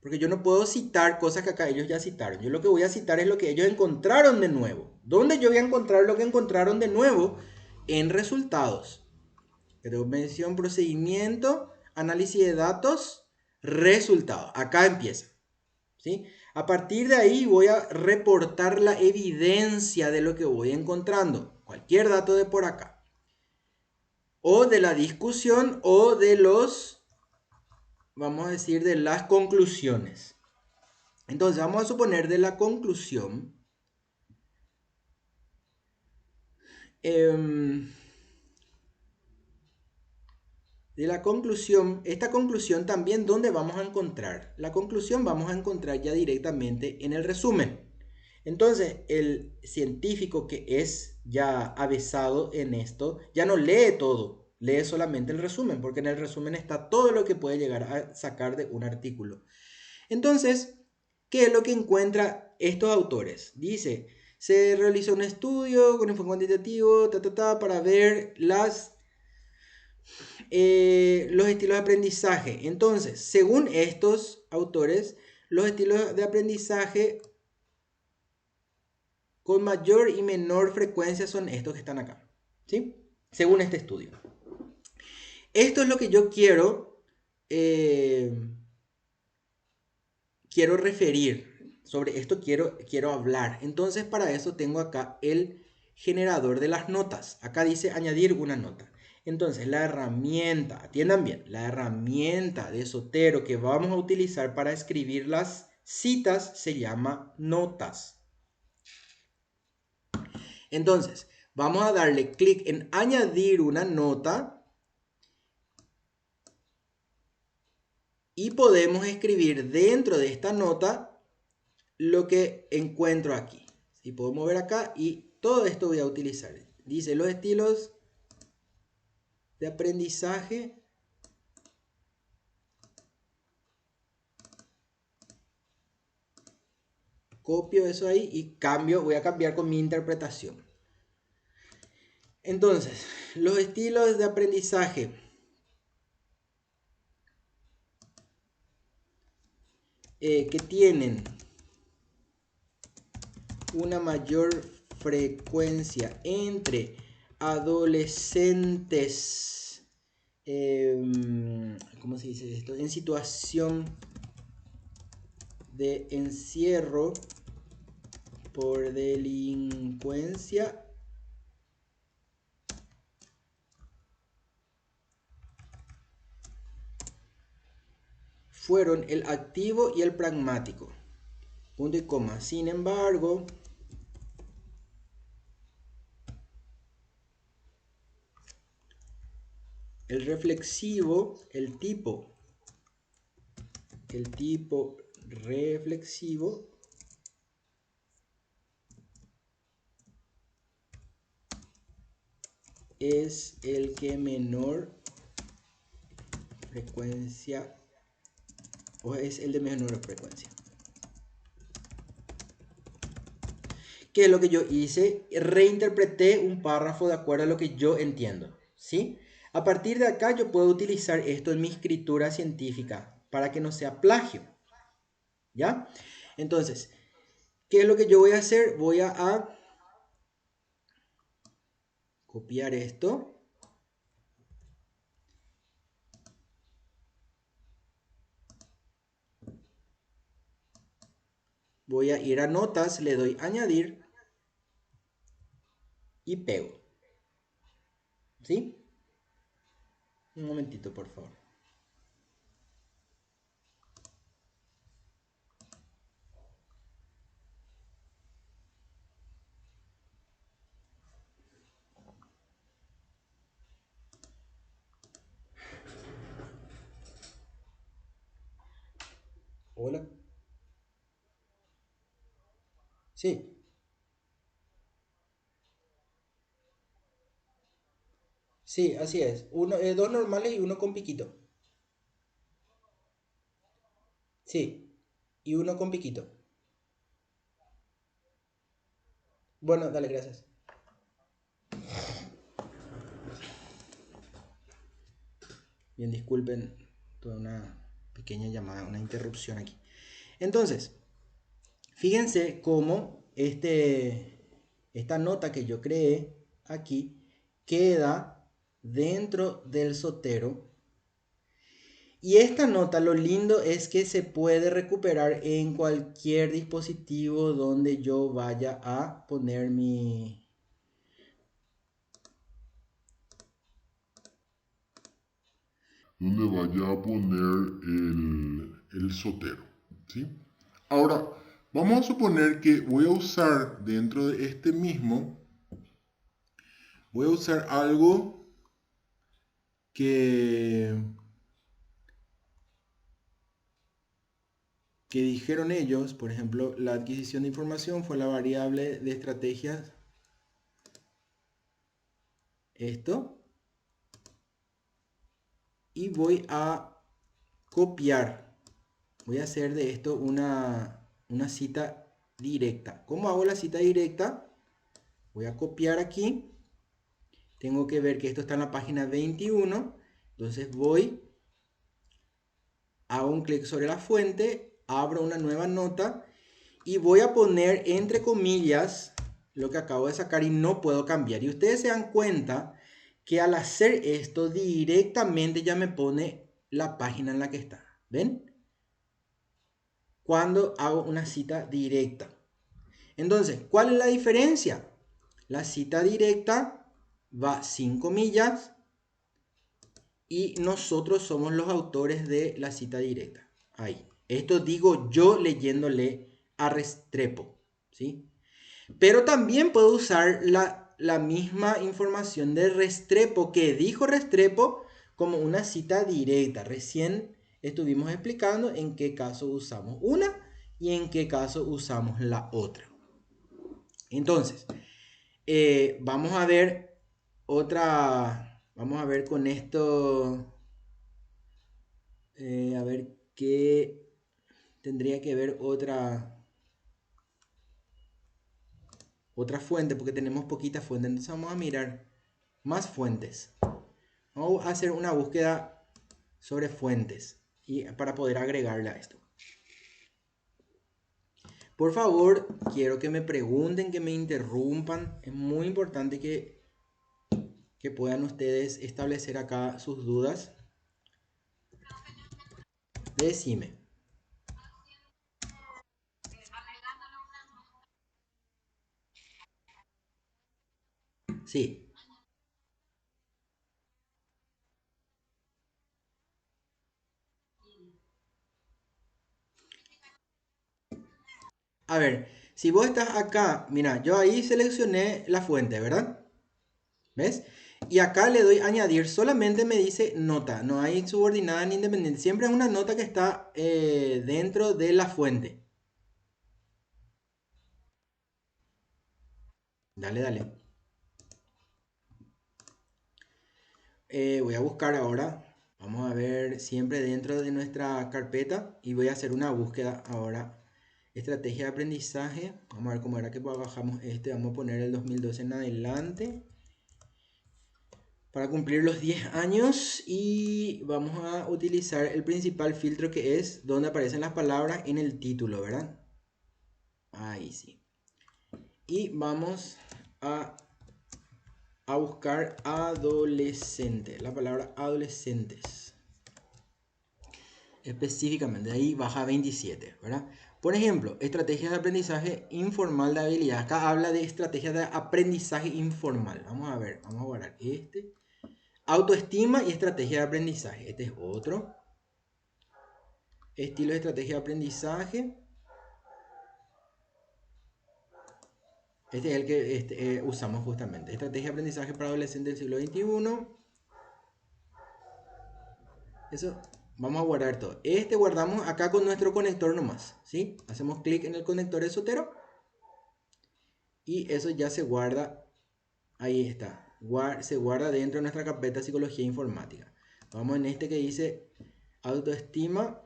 Porque yo no puedo citar cosas que acá ellos ya citaron. Yo lo que voy a citar es lo que ellos encontraron de nuevo. ¿Dónde yo voy a encontrar lo que encontraron de nuevo? En resultados. Pero mención, procedimiento, análisis de datos, resultados. Acá empieza. ¿Sí? A partir de ahí voy a reportar la evidencia de lo que voy encontrando. Cualquier dato de por acá. O de la discusión o de vamos a decir, de las conclusiones. Entonces vamos a suponer de la conclusión. Eh, de la conclusión, esta conclusión también, ¿dónde vamos a encontrar? La conclusión vamos a encontrar ya directamente en el resumen. Entonces, el científico que es ya avesado en esto, ya no lee todo, lee solamente el resumen, porque en el resumen está todo lo que puede llegar a sacar de un artículo. Entonces, ¿qué es lo que encuentra estos autores? Dice, se realizó un estudio con enfoque cuantitativo, para ver los estilos de aprendizaje. Entonces, según estos autores, los estilos de aprendizaje con mayor y menor frecuencia son estos que están acá, ¿sí? Según este estudio. Esto es lo que yo eh, quiero referir. Sobre esto quiero hablar. Entonces, para eso tengo acá el generador de las notas. Acá dice añadir una nota. Entonces, la herramienta, atiendan bien, la herramienta de Zotero que vamos a utilizar para escribir las citas se llama notas. Entonces, vamos a darle clic en añadir una nota y podemos escribir dentro de esta nota lo que encuentro aquí. Si puedo mover acá y todo esto voy a utilizar. Dice los estilos de aprendizaje. Copio eso ahí y voy a cambiar con mi interpretación. Entonces, los estilos de aprendizaje que tienen una mayor frecuencia entre adolescentes, ¿cómo se dice esto? En situación de encierro por delincuencia fueron el activo y el pragmático. Punto y coma. Sin embargo, el reflexivo, el tipo reflexivo es el que menor frecuencia o es el de menor frecuencia. ¿Qué es lo que yo hice? Reinterpreté un párrafo de acuerdo a lo que yo entiendo, ¿sí? A partir de acá yo puedo utilizar esto en mi escritura científica para que no sea plagio, ¿ya? Entonces, ¿qué es lo que yo voy a hacer? Voy a copiar esto. Voy a ir a notas, le doy añadir y pego. ¿Sí? Un momentito, por favor. Hola. Sí, sí, así es. Dos normales y uno con piquito. Sí, y uno con piquito. Bueno, dale, gracias. Bien, disculpen, tuve una pequeña llamada, una interrupción aquí. Entonces, fíjense cómo esta nota que yo creé aquí queda dentro del Zotero. Y esta nota, lo lindo es que se puede recuperar en cualquier dispositivo donde yo vaya a poner donde vaya a poner el Zotero, ¿sí? Ahora, vamos a suponer que voy a usar dentro de este mismo, voy a usar algo que dijeron ellos. Por ejemplo, la adquisición de información fue la variable de estrategias. Esto. Y voy a copiar. Voy a hacer de esto una cita directa. ¿Cómo hago la cita directa? Voy a copiar aquí. Tengo que ver que esto está en la página 21. Entonces voy, hago un clic sobre la fuente, abro una nueva nota y voy a poner entre comillas lo que acabo de sacar y no puedo cambiar. Y ustedes se dan cuenta que al hacer esto directamente ya me pone la página en la que está. ¿Ven? Cuando hago una cita directa. Entonces, ¿cuál es la diferencia? La cita directa va sin comillas y nosotros somos los autores de la cita directa. Ahí. Esto digo yo leyéndole a Restrepo, ¿sí? Pero también puedo usar la misma información de Restrepo que dijo Restrepo como una cita directa. Recién estuvimos explicando en qué caso usamos una y en qué caso usamos la otra. Entonces, vamos a ver otra, vamos a ver con esto, a ver qué tendría que ver otra fuente, porque tenemos poquitas fuentes. Entonces vamos a mirar más fuentes. Vamos a hacer una búsqueda sobre fuentes y para poder agregarle a esto. Por favor, quiero que me pregunten, que me interrumpan. Es muy importante que puedan ustedes establecer acá sus dudas. Decime. Sí. A ver, si vos estás acá, mira, yo ahí seleccioné la fuente, ¿verdad? ¿Ves? Y acá le doy añadir, solamente me dice nota, no hay subordinada ni independiente, siempre es una nota que está dentro de la fuente. Dale, dale. Voy a buscar ahora, vamos a ver siempre dentro de nuestra carpeta y voy a hacer una búsqueda ahora. Estrategia de aprendizaje, vamos a ver cómo era que bajamos este, vamos a poner el 2012 en adelante. Para cumplir los 10 años y vamos a utilizar el principal filtro que es donde aparecen las palabras en el título, ¿verdad? Ahí sí. Y vamos a buscar adolescente, la palabra adolescentes. Específicamente, ahí baja 27, ¿verdad? Por ejemplo, estrategias de aprendizaje informal de habilidad. Acá habla de estrategias de aprendizaje informal. Vamos a ver, vamos a guardar este. Autoestima y estrategia de aprendizaje. Este es otro. Estilo de estrategia de aprendizaje. Este es el que usamos justamente. Estrategia de aprendizaje para adolescentes del siglo XXI. Eso, vamos a guardar todo. Este guardamos acá con nuestro conector nomás, ¿sí? Hacemos clic en el conector esotero. Y eso ya se guarda. Ahí está. Se guarda dentro de nuestra carpeta psicología informática. Vamos en este que dice autoestima.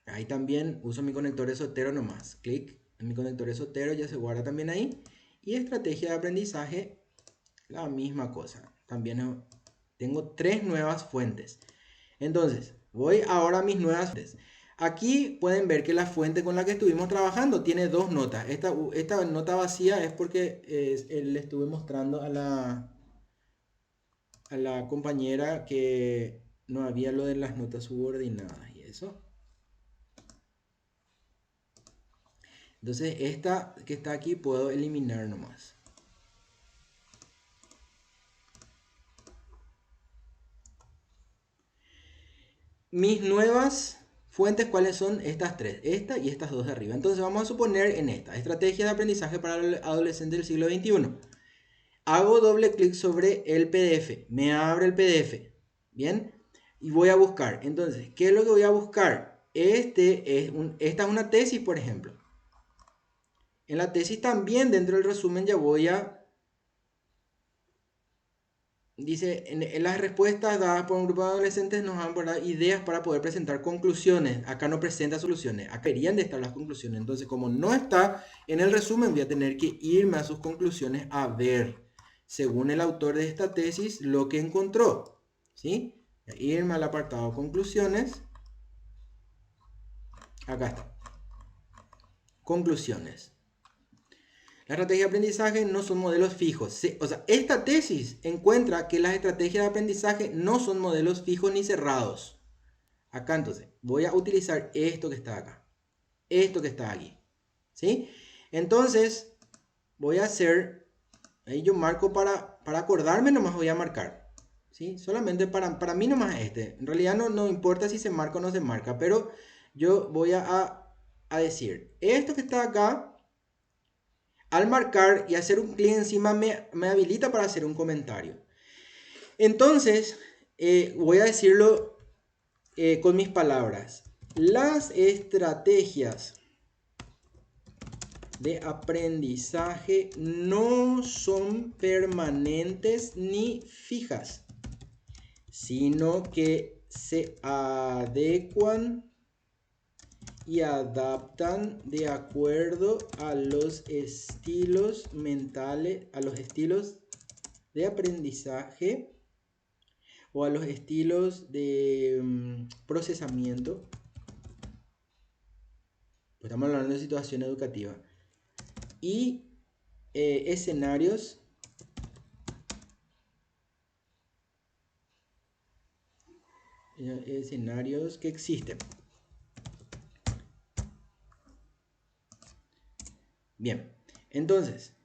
Ahí también uso mi conector esotero nomás. Clic en mi conector esotero, ya se guarda también ahí. Y estrategia de aprendizaje, la misma cosa. También tengo 3 nuevas fuentes. Entonces, voy ahora a mis nuevas fuentes. Aquí pueden ver que la fuente con la que estuvimos trabajando tiene 2 notas. Esta nota vacía es porque le estuve mostrando a la compañera que no había lo de las notas subordinadas y eso. Entonces esta que está aquí puedo eliminar nomás. Mis nuevas fuentes, ¿cuáles son? Estas 3, esta y estas 2 de arriba. Entonces vamos a suponer en esta, estrategia de aprendizaje para el adolescente del siglo XXI. Hago doble clic sobre el PDF, me abre el PDF, ¿bien? Y voy a buscar. Entonces, ¿qué es lo que voy a buscar? Esta es una tesis, por ejemplo. En la tesis también, dentro del resumen, ya voy a... Dice, en las respuestas dadas por un grupo de adolescentes nos han dado ideas para poder presentar conclusiones. Acá no presenta soluciones, acá deberían de estar las conclusiones. Entonces, como no está en el resumen, voy a tener que irme a sus conclusiones a ver, según el autor de esta tesis, lo que encontró. ¿Sí? Irme al apartado conclusiones. Acá está. Conclusiones. Las estrategias de aprendizaje no son modelos fijos. O sea, esta tesis encuentra que las estrategias de aprendizaje no son modelos fijos ni cerrados. Acá entonces, voy a utilizar esto que está acá. Esto que está aquí. ¿Sí? Entonces, voy a hacer, ahí yo marco para acordarme, nomás voy a marcar. ¿Sí? Solamente para mí nomás este. En realidad no importa si se marca o no se marca, pero yo voy a decir, esto que está acá, al marcar y hacer un clic encima me habilita para hacer un comentario. Entonces, voy a decirlo con mis palabras. Las estrategias de aprendizaje no son permanentes ni fijas, sino que se adecuan y adaptan de acuerdo a los estilos mentales, a los estilos de aprendizaje o a los estilos de procesamiento. Pues estamos hablando de situación educativa. Y escenarios que existen. Bien, entonces,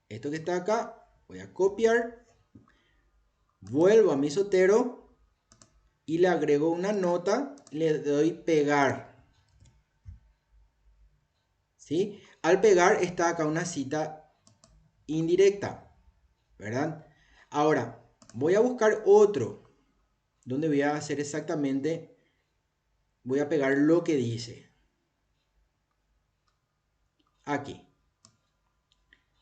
esto que está acá, voy a copiar, vuelvo a mi Zotero y le agrego una nota, le doy pegar. ¿Sí? Al pegar está acá una cita indirecta, ¿verdad? Ahora, voy a buscar otro, donde voy a hacer exactamente, voy a pegar lo que dice. Aquí.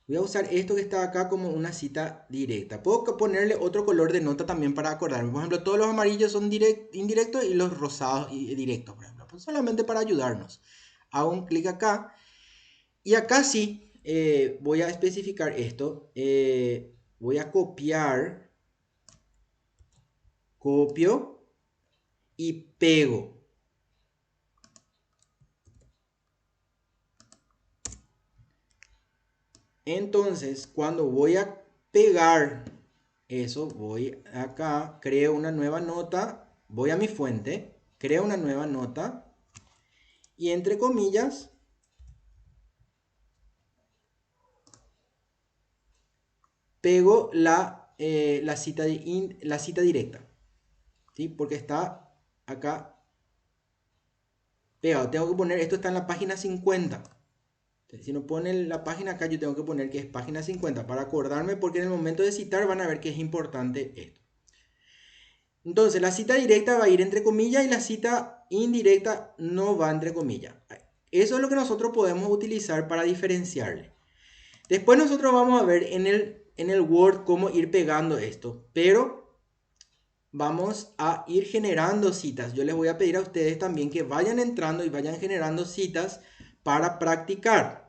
Voy a usar esto que está acá como una cita directa. Puedo ponerle otro color de nota también para acordarme. Por ejemplo, todos los amarillos son indirectos y los rosados directos, por ejemplo. Pues solamente para ayudarnos. Hago un clic acá. Y acá sí voy a especificar esto. Voy a copiar. Copio y pego. Entonces, cuando voy a pegar eso, voy acá, creo una nueva nota, voy a mi fuente, creo una nueva nota y entre comillas pego la cita directa, ¿sí? Porque está acá pegado. Tengo que poner, esto está en la página 50. Si no pone la página acá, yo tengo que poner que es página 50 para acordarme, porque en el momento de citar van a ver que es importante esto. Entonces, la cita directa va a ir entre comillas y la cita indirecta no va entre comillas. Eso es lo que nosotros podemos utilizar para diferenciarle. Después nosotros vamos a ver en el Word cómo ir pegando esto, pero vamos a ir generando citas. Yo les voy a pedir a ustedes también que vayan entrando y vayan generando citas para practicar.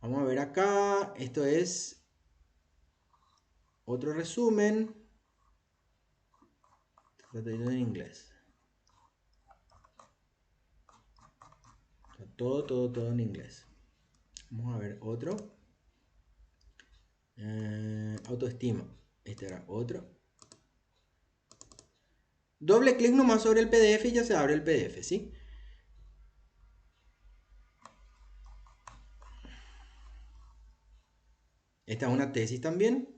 Vamos a ver acá, esto es otro resumen. Tratando en inglés. Todo en inglés. Vamos a ver otro. Autoestima. Este era otro. Doble clic nomás sobre el PDF y ya se abre el PDF, ¿sí? Esta es una tesis también.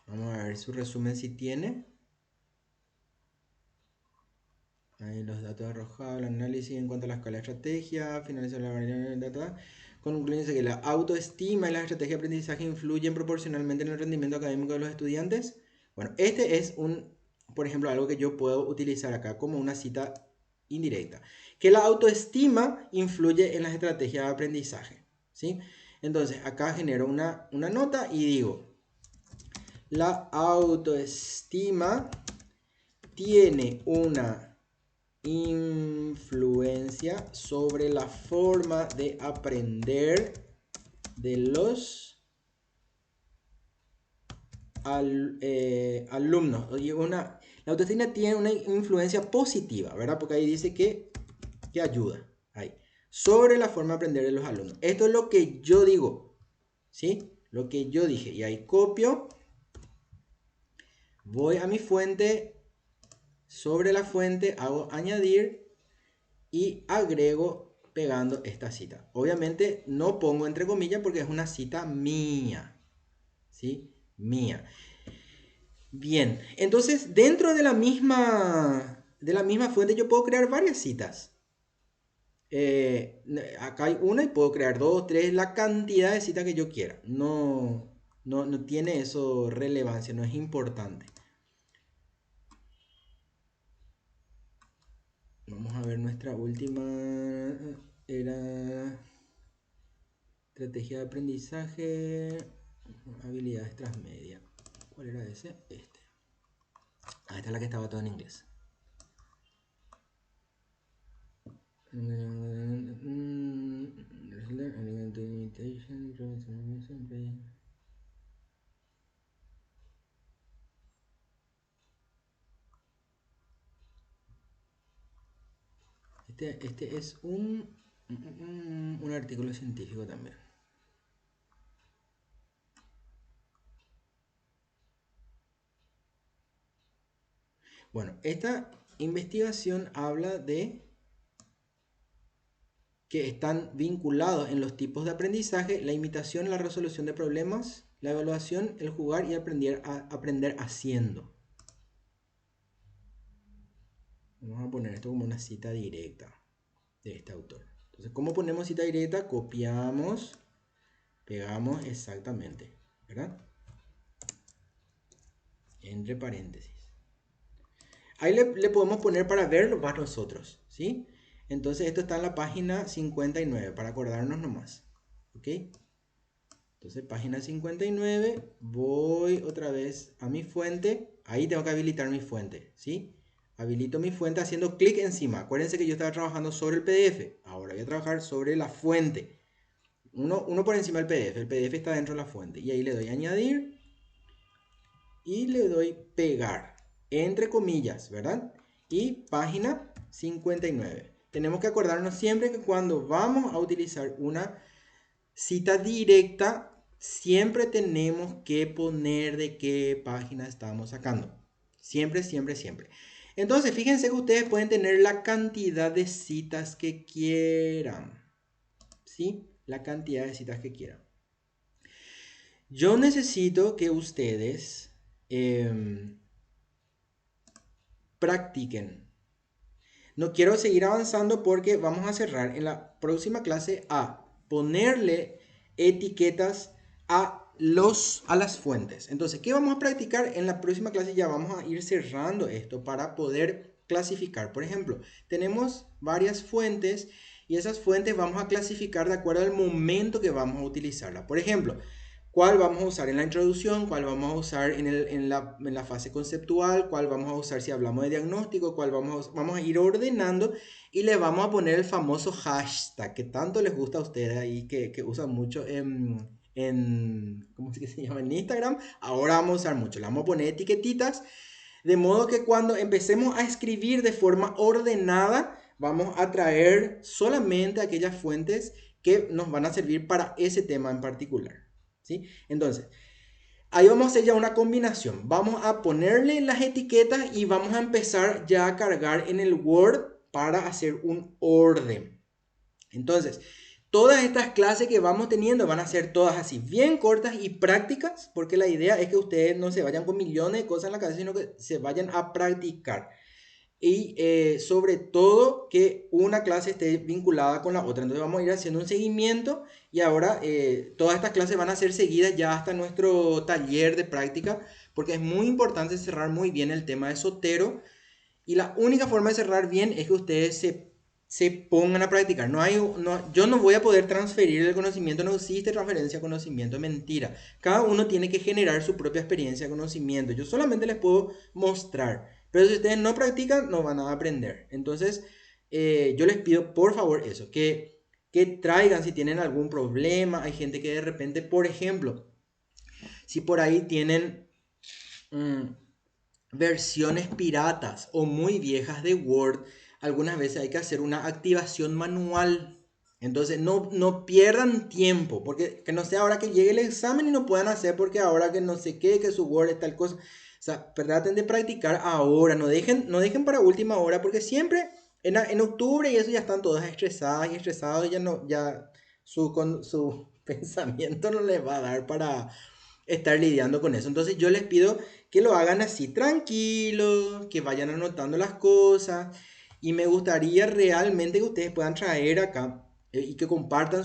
Vamos a ver su resumen si tiene. Ahí los datos arrojados, el análisis en cuanto a la escala de estrategia, finalización de la variable de data. Concluye que la autoestima y la estrategia de aprendizaje influyen proporcionalmente en el rendimiento académico de los estudiantes. Bueno, este es por ejemplo, algo que yo puedo utilizar acá como una cita indirecta. Que la autoestima influye en las estrategias de aprendizaje, ¿sí? Entonces, acá genero una nota y digo, la autoestima tiene una influencia sobre la forma de aprender de los alumnos. La autoestima tiene una influencia positiva, ¿verdad? Porque ahí dice que ayuda. Ahí. Sobre la forma de aprender de los alumnos. Esto es lo que yo digo, ¿sí? Lo que yo dije. Y ahí copio. Voy a mi fuente. Sobre la fuente hago añadir. Y agrego pegando esta cita. Obviamente no pongo entre comillas porque es una cita mía. ¿Sí? Mía. Bien, entonces dentro de la misma fuente yo puedo crear varias citas. Acá hay una y puedo crear dos, tres, la cantidad de citas que yo quiera. No tiene eso relevancia, no es importante. Vamos a ver nuestra última. Era estrategia de aprendizaje, habilidades transmedia. ¿Cuál era ese? Este. Esta es la que estaba todo en inglés. Este es un artículo científico también. Bueno, esta investigación habla de que están vinculados en los tipos de aprendizaje, la imitación, la resolución de problemas, la evaluación, el jugar y aprender haciendo. Vamos a poner esto como una cita directa de este autor. Entonces, ¿cómo ponemos cita directa? Copiamos, pegamos exactamente, ¿verdad? Entre paréntesis. Ahí le podemos poner para verlo más nosotros, ¿sí? Entonces esto está en la página 59, para acordarnos nomás, ¿ok? Entonces página 59, voy otra vez a mi fuente, ahí tengo que habilitar mi fuente, ¿sí? Habilito mi fuente haciendo clic encima. Acuérdense que yo estaba trabajando sobre el PDF, ahora voy a trabajar sobre la fuente. Uno por encima del PDF, el PDF está dentro de la fuente, y ahí le doy añadir, y le doy pegar, entre comillas, ¿verdad? Y página 59. Tenemos que acordarnos siempre que cuando vamos a utilizar una cita directa, siempre tenemos que poner de qué página estamos sacando. Siempre, siempre, siempre. Entonces, fíjense que ustedes pueden tener la cantidad de citas que quieran. ¿Sí? La cantidad de citas que quieran. Yo necesito que ustedes practiquen. No quiero seguir avanzando porque vamos a cerrar en la próxima clase a ponerle etiquetas a las fuentes. Entonces, ¿qué vamos a practicar? En la próxima clase ya vamos a ir cerrando esto para poder clasificar. Por ejemplo, tenemos varias fuentes y esas fuentes vamos a clasificar de acuerdo al momento que vamos a utilizarla. Por ejemplo, cuál vamos a usar en la introducción, cuál vamos a usar en la fase conceptual, cuál vamos a usar si hablamos de diagnóstico, cuál vamos a ir ordenando y le vamos a poner el famoso hashtag que tanto les gusta a ustedes ahí, que usan mucho ¿cómo es que se llama? En Instagram. Ahora vamos a usar mucho, le vamos a poner etiquetitas, de modo que cuando empecemos a escribir de forma ordenada, vamos a traer solamente aquellas fuentes que nos van a servir para ese tema en particular. ¿Sí? Entonces, ahí vamos a hacer ya una combinación. Vamos a ponerle las etiquetas y vamos a empezar ya a cargar en el Word para hacer un orden. Entonces, todas estas clases que vamos teniendo van a ser todas así, bien cortas y prácticas, porque la idea es que ustedes no se vayan con millones de cosas en la cabeza, sino que se vayan a practicar. y sobre todo que una clase esté vinculada con la otra. Entonces vamos a ir haciendo un seguimiento y ahora todas estas clases van a ser seguidas ya hasta nuestro taller de práctica, porque es muy importante cerrar muy bien el tema de Sotero y la única forma de cerrar bien es que ustedes se pongan a practicar. Yo no voy a poder transferir el conocimiento, no existe transferencia de conocimiento, es mentira. Cada uno tiene que generar su propia experiencia de conocimiento. Yo solamente les puedo mostrar, pero si ustedes no practican, no van a aprender. Entonces, yo les pido por favor eso, que traigan si tienen algún problema. Hay gente que de repente, por ejemplo, si por ahí tienen mm, versiones piratas o muy viejas de Word, algunas veces hay que hacer una activación manual. Entonces no pierdan tiempo, porque que no sea ahora que llegue el examen y no puedan hacer porque ahora que no sé qué, que su Word es tal cosa. O sea, traten de practicar ahora, no dejen para última hora, porque siempre en octubre y eso ya están todas estresadas y estresados, ya no, ya su pensamiento no les va a dar para estar lidiando con eso. Entonces yo les pido que lo hagan así tranquilos, que vayan anotando las cosas y me gustaría realmente que ustedes puedan traer acá y que compartan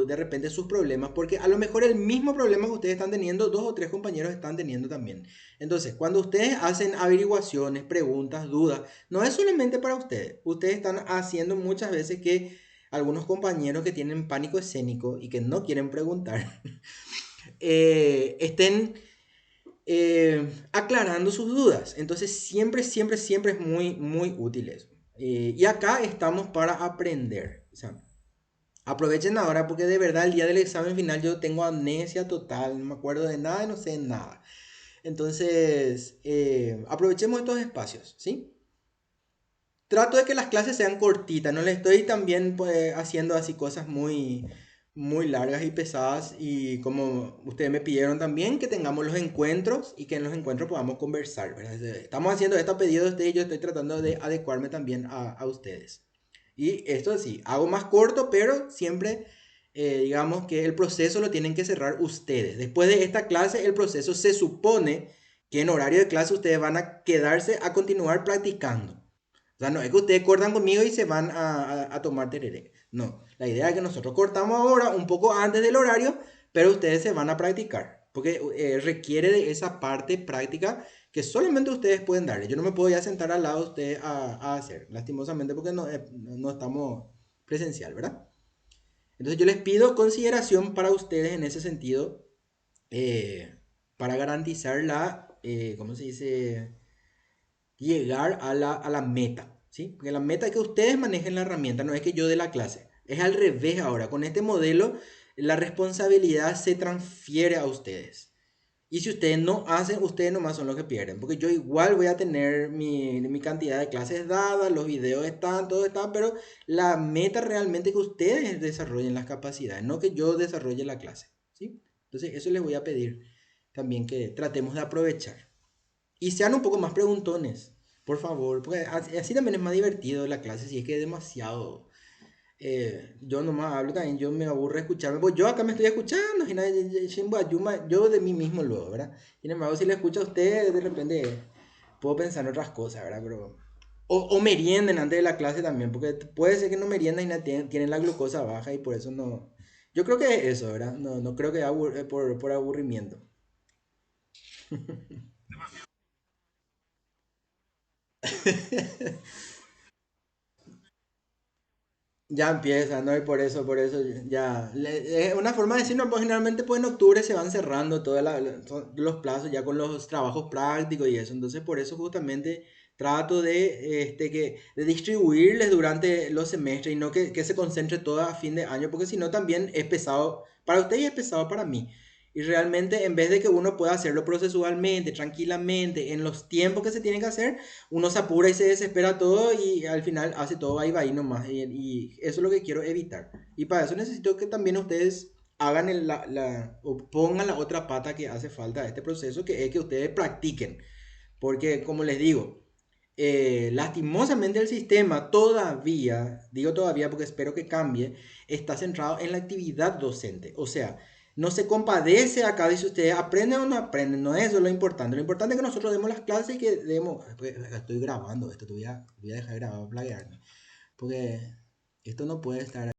de repente sus problemas, porque a lo mejor el mismo problema que ustedes están teniendo, dos o tres compañeros están teniendo también. Entonces, cuando ustedes hacen averiguaciones, preguntas, dudas, no es solamente para ustedes. Ustedes están haciendo muchas veces que algunos compañeros que tienen pánico escénico y que no quieren preguntar, estén aclarando sus dudas. Entonces siempre, siempre, siempre es muy, muy útil eso. Y acá estamos para aprender. O sea, aprovechen ahora porque de verdad el día del examen final yo tengo amnesia total, no me acuerdo de nada y no sé nada. Entonces, aprovechemos estos espacios, ¿sí? Trato de que las clases sean cortitas, no le estoy también pues, haciendo así cosas muy, muy largas y pesadas y como ustedes me pidieron también que tengamos los encuentros y que en los encuentros podamos conversar, ¿verdad? Estamos haciendo esto a pedido de ustedes y yo estoy tratando de adecuarme también a ustedes. Y esto sí, hago más corto, pero siempre digamos que el proceso lo tienen que cerrar ustedes. Después de esta clase, el proceso se supone que en horario de clase ustedes van a quedarse a continuar practicando. O sea, no es que ustedes cortan conmigo y se van a tomar tereré. No, la idea es que nosotros cortamos ahora un poco antes del horario, pero ustedes se van a practicar. Porque requiere de esa parte práctica que solamente ustedes pueden darle. Yo no me puedo ya sentar al lado de ustedes a hacer, lastimosamente, porque no estamos presencial, ¿verdad? Entonces yo les pido consideración para ustedes en ese sentido, eh, para garantizar ¿cómo se dice? Llegar a la meta, ¿sí? Porque la meta es que ustedes manejen la herramienta, no es que yo dé la clase. Es al revés ahora. Con este modelo, la responsabilidad se transfiere a ustedes. Y si ustedes no hacen, ustedes nomás son los que pierden. Porque yo igual voy a tener mi cantidad de clases dadas, los videos están, todo está, pero la meta realmente es que ustedes desarrollen las capacidades, no que yo desarrolle la clase, ¿sí? Entonces, eso les voy a pedir también que tratemos de aprovechar. Y sean un poco más preguntones, por favor, porque así también es más divertido la clase, si es que es demasiado. Yo nomás hablo también, yo me aburro de escucharme, pues yo acá me estoy escuchando, y yo de mí mismo luego, ¿verdad? Sin embargo, si le escucho a usted, de repente puedo pensar en otras cosas, ¿verdad? Pero, o merienden antes de la clase también, porque puede ser que no meriendan y tienen la glucosa baja y por eso no. Yo creo que es eso, ¿verdad? No creo que por aburrimiento. Ya empieza, ¿no? Y por eso ya. Es una forma de decir, no, pues generalmente pues en octubre se van cerrando todos los plazos ya con los trabajos prácticos y eso. Entonces por eso justamente trato de distribuirles durante los semestres y no que se concentre todo a fin de año, porque si no también es pesado para usted y es pesado para mí. Y realmente en vez de que uno pueda hacerlo procesualmente, tranquilamente, en los tiempos que se tienen que hacer, uno se apura y se desespera todo y al final hace todo ahí va ahí nomás. Y eso es lo que quiero evitar. Y para eso necesito que también ustedes hagan o pongan la otra pata que hace falta a este proceso, que es que ustedes practiquen. Porque como les digo, lastimosamente el sistema todavía, digo todavía porque espero que cambie, está centrado en la actividad docente. O sea, no se compadece acá de si ustedes aprenden o no aprenden. No es eso lo importante. Lo importante es que nosotros demos las clases y que demos... Estoy grabando esto, voy a dejar grabado, plagiarme. Porque esto no puede estar